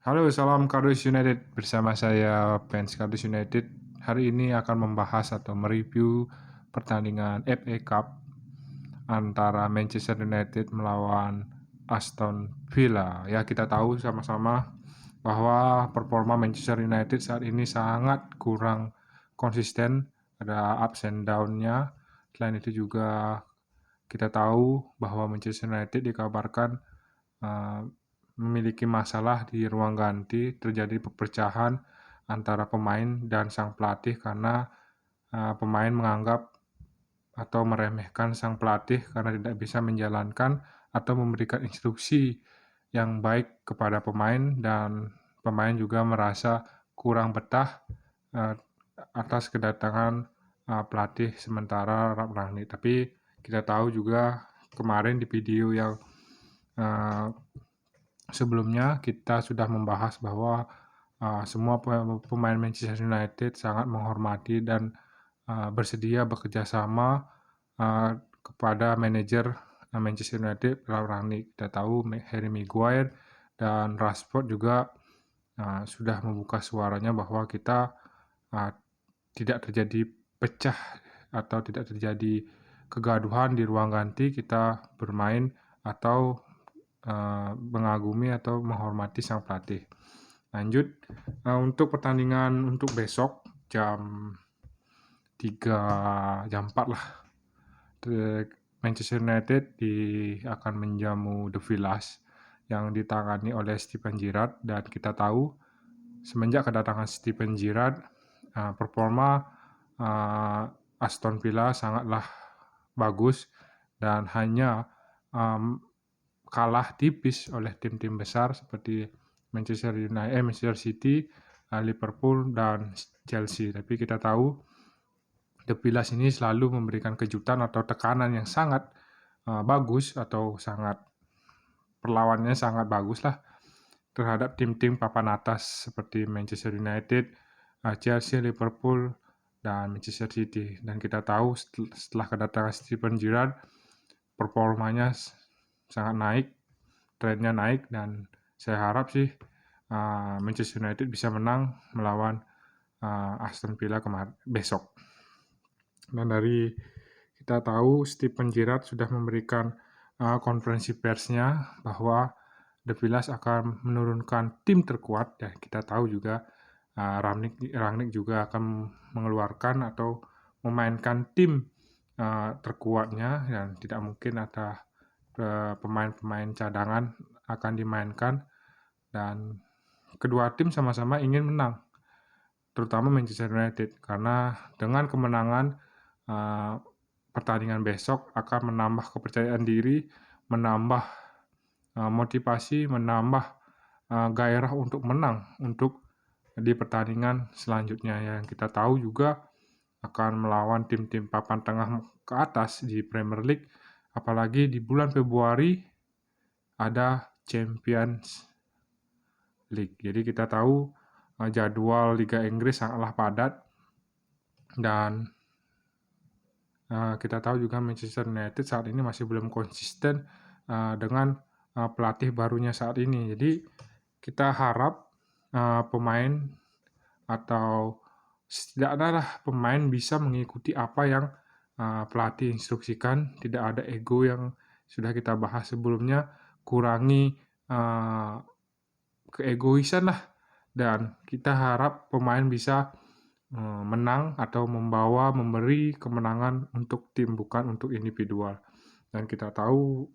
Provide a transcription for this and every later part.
Halo, salam Kardus United. Bersama saya fans Kardus United. Hari ini akan membahas atau mereview pertandingan FA Cup antara Manchester United melawan Aston Villa. Ya, kita tahu sama-sama bahwa performa Manchester United saat ini sangat kurang konsisten, ada ups and down-nya. Selain itu juga kita tahu bahwa Manchester United dikabarkan memiliki masalah di ruang ganti, terjadi perpecahan antara pemain dan sang pelatih karena pemain menganggap atau meremehkan sang pelatih karena tidak bisa menjalankan atau memberikan instruksi yang baik kepada pemain, dan pemain juga merasa kurang betah atas kedatangan pelatih sementara Rangnick. Tapi kita tahu juga kemarin di video yang sebelumnya kita sudah membahas bahwa semua pemain Manchester United sangat menghormati dan bersedia bekerja sama kepada manajer Manchester United, Ralf Rangnick. Kita tahu Harry Maguire dan Rashford juga sudah membuka suaranya bahwa kita tidak terjadi pecah atau tidak terjadi kegaduhan di ruang ganti, kita bermain atau mengagumi atau menghormati sang pelatih. Lanjut untuk pertandingan untuk besok jam 3, jam 4 lah. Manchester United akan menjamu The Villas yang ditangani oleh Steven Gerrard, dan kita tahu semenjak kedatangan Steven Gerrard performa Aston Villa sangatlah bagus dan hanya kalah tipis oleh tim-tim besar seperti Manchester City, Liverpool, dan Chelsea. Tapi kita tahu The Villas ini selalu memberikan kejutan atau tekanan yang sangat bagus, atau sangat perlawannya sangat bagus lah terhadap tim-tim papan atas seperti Manchester United, Chelsea, Liverpool, dan Manchester City. Dan kita tahu setelah kedatangan Steven Gerrard, performanya sangat naik, trennya naik, dan saya harap sih Manchester United bisa menang melawan Aston Villa besok. Dan dari kita tahu Steven Gerrard sudah memberikan konferensi persnya bahwa The Villas akan menurunkan tim terkuat, dan kita tahu juga Rangnick juga akan mengeluarkan atau memainkan tim terkuatnya, dan tidak mungkin ada pemain-pemain cadangan akan dimainkan, dan kedua tim sama-sama ingin menang, terutama Manchester United, karena dengan kemenangan pertandingan besok akan menambah kepercayaan diri, menambah motivasi, menambah gairah untuk menang untuk di pertandingan selanjutnya yang kita tahu juga akan melawan tim-tim papan tengah ke atas di Premier League. Apalagi di bulan Februari ada Champions League. Jadi kita tahu jadwal Liga Inggris sangatlah padat, dan kita tahu juga Manchester United saat ini masih belum konsisten dengan pelatih barunya saat ini. Jadi kita harap pemain atau setidaknya pemain bisa mengikuti apa yang pelatih instruksikan. Tidak ada ego yang sudah kita bahas sebelumnya, kurangi keegoisan lah, dan kita harap pemain bisa menang atau memberi kemenangan untuk tim, bukan untuk individual. Dan kita tahu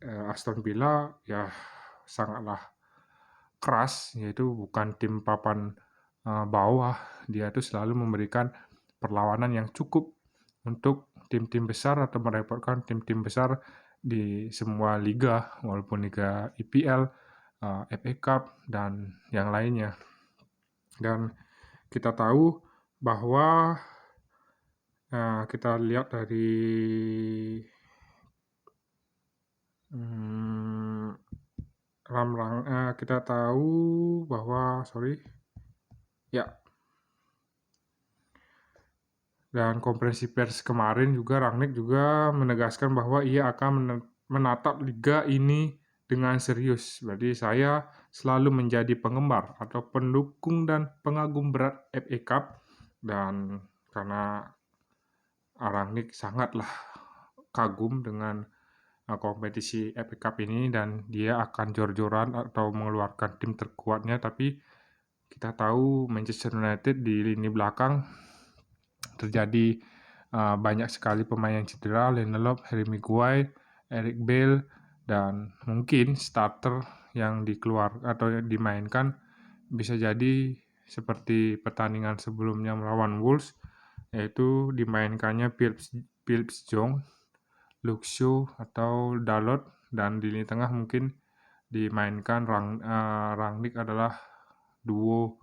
Aston Villa ya sangatlah keras, yaitu bukan tim papan bawah. Dia itu selalu memberikan perlawanan yang cukup untuk tim-tim besar atau merepotkan tim-tim besar di semua liga, walaupun liga IPL, FA Cup, dan yang lainnya. Dan kita tahu bahwa kita lihat dari kita tahu bahwa dan konferensi pers kemarin juga Rangnick juga menegaskan bahwa ia akan menatap liga ini dengan serius. Berarti saya selalu menjadi penggemar atau pendukung dan pengagum berat FA Cup, dan karena Rangnick sangatlah kagum dengan kompetisi FA Cup ini dan dia akan jor-joran atau mengeluarkan tim terkuatnya, tapi kita tahu Manchester United di lini belakang terjadi banyak sekali pemain yang cedera, Lindelof, Harry Maguire, Eric Bale, dan mungkin starter yang dikeluarkan atau yang dimainkan bisa jadi seperti pertandingan sebelumnya melawan Wolves, yaitu dimainkannya Phillips Jong, Luke Shaw atau Dalot, dan di lini tengah mungkin dimainkan Rangnick adalah duo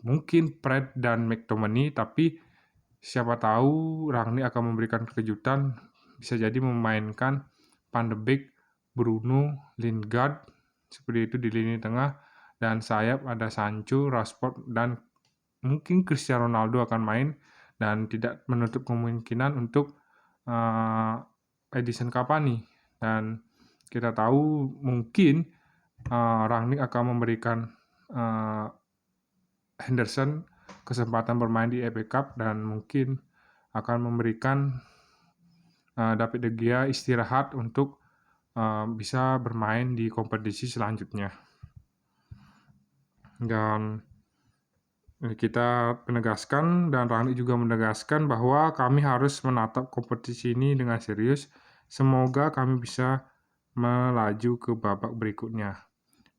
mungkin Fred dan McTominay, tapi siapa tahu Rangnick akan memberikan kejutan, bisa jadi memainkan Van de Beek, Bruno, Lingard, seperti itu di lini tengah, dan sayap ada Sancho, Rashford, dan mungkin Cristiano Ronaldo akan main, dan tidak menutup kemungkinan untuk Edinson Cavani. Dan kita tahu mungkin Rangnick akan memberikan Henderson kesempatan bermain di FA Cup dan mungkin akan memberikan David De Gea istirahat untuk bisa bermain di kompetisi selanjutnya. Dan kita menegaskan dan Rangnick juga menegaskan bahwa kami harus menatap kompetisi ini dengan serius. Semoga kami bisa melaju ke babak berikutnya.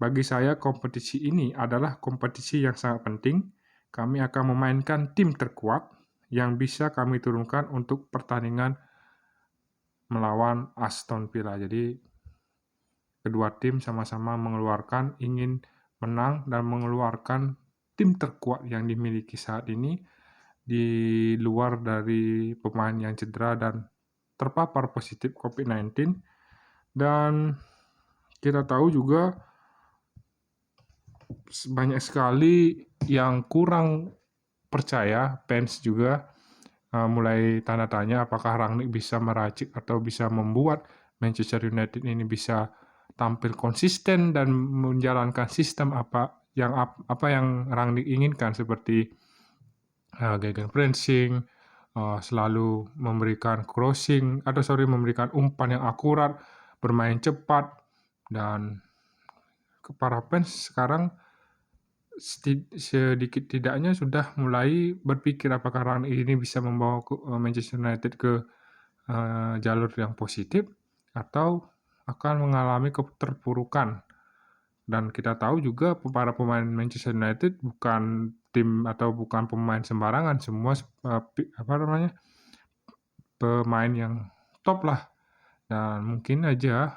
Bagi saya, kompetisi ini adalah kompetisi yang sangat penting. Kami akan memainkan tim terkuat yang bisa kami turunkan untuk pertandingan melawan Aston Villa. Jadi, kedua tim sama-sama mengeluarkan ingin menang dan mengeluarkan tim terkuat yang dimiliki saat ini di luar dari pemain yang cedera dan terpapar positif COVID-19. Dan kita tahu juga banyak sekali yang kurang percaya, fans juga mulai tanda tanya apakah Rangnick bisa meracik atau bisa membuat Manchester United ini bisa tampil konsisten dan menjalankan sistem apa yang Rangnick inginkan, seperti gegenpressing, selalu memberikan memberikan umpan yang akurat, bermain cepat, dan para fans sekarang sedikit tidaknya sudah mulai berpikir apakah Rangnick ini bisa membawa Manchester United ke jalur yang positif atau akan mengalami keterpurukan. Dan kita tahu juga para pemain Manchester United bukan tim atau bukan pemain sembarangan, semua pemain yang top lah. Dan mungkin aja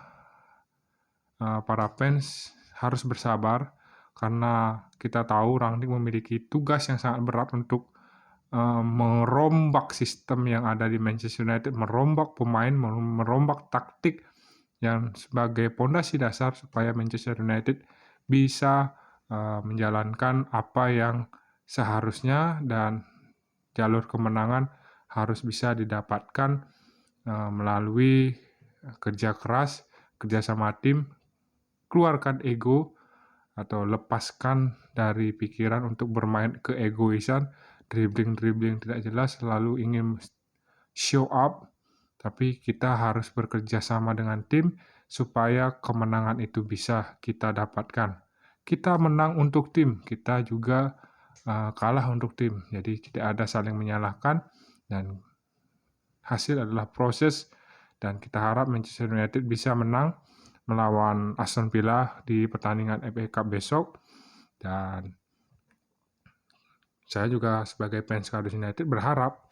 para fans harus bersabar karena kita tahu Rangnick memiliki tugas yang sangat berat untuk merombak sistem yang ada di Manchester United, merombak pemain, merombak taktik yang sebagai pondasi dasar supaya Manchester United bisa menjalankan apa yang seharusnya, dan jalur kemenangan harus bisa didapatkan melalui kerja keras, kerja sama tim, keluarkan ego atau lepaskan dari pikiran untuk bermain keegoisan, dribbling tidak jelas, selalu ingin show up, tapi kita harus bekerja sama dengan tim supaya kemenangan itu bisa kita dapatkan. Kita menang untuk tim, kita juga kalah untuk tim. Jadi tidak ada saling menyalahkan dan hasil adalah proses, dan kita harap Manchester United bisa menang melawan Aston Villa di pertandingan FA Cup besok. Dan saya juga sebagai fans Cardiff United berharap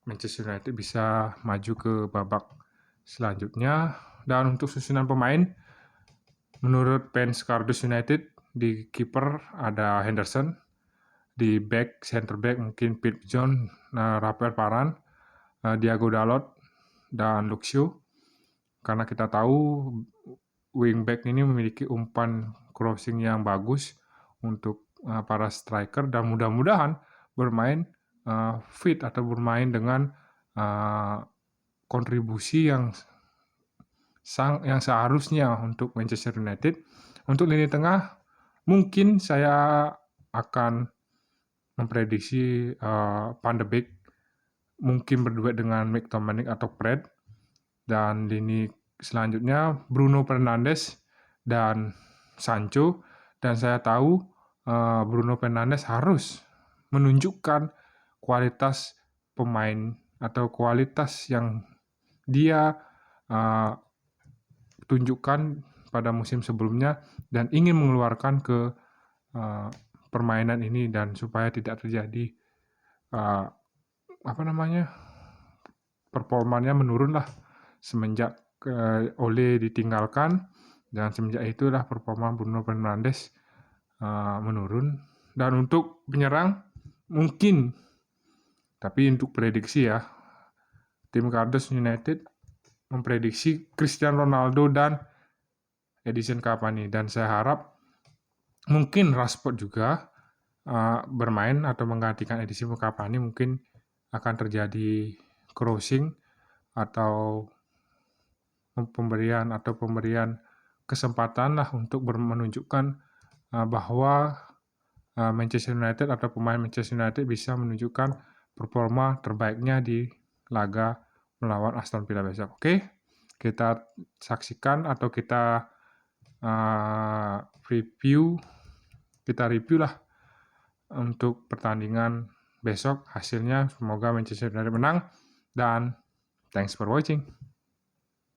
Manchester United bisa maju ke babak selanjutnya. Dan untuk susunan pemain, menurut fans Cardiff United, di kiper ada Henderson, di center back mungkin Phillips John, Rafael Varane, Diego Dalot, dan Luke Shaw. Karena kita tahu wingback ini memiliki umpan crossing yang bagus untuk para striker, dan mudah-mudahan bermain fit atau bermain dengan kontribusi yang seharusnya untuk Manchester United Untuk lini tengah, mungkin saya akan memprediksi Van de Beek mungkin berduet dengan McTominay atau Fred, dan lini selanjutnya Bruno Fernandes dan Sancho. Dan saya tahu Bruno Fernandes harus menunjukkan kualitas pemain atau kualitas yang dia tunjukkan pada musim sebelumnya dan ingin mengeluarkan ke permainan ini, dan supaya tidak terjadi performanya menurun lah semenjak Ole ditinggalkan, dan semenjak itulah performa Bruno Fernandes menurun. Dan untuk penyerang mungkin, tapi untuk prediksi ya, tim Cardiff United memprediksi Cristiano Ronaldo dan Edinson Cavani, dan saya harap mungkin Rashford juga bermain atau menggantikan Edinson Cavani. Mungkin akan terjadi crossing atau pemberian kesempatan lah untuk menunjukkan bahwa Manchester United atau pemain Manchester United bisa menunjukkan performa terbaiknya di laga melawan Aston Villa besok. Oke, kita saksikan atau kita review lah untuk pertandingan besok hasilnya. Semoga Manchester United menang, dan thanks for watching.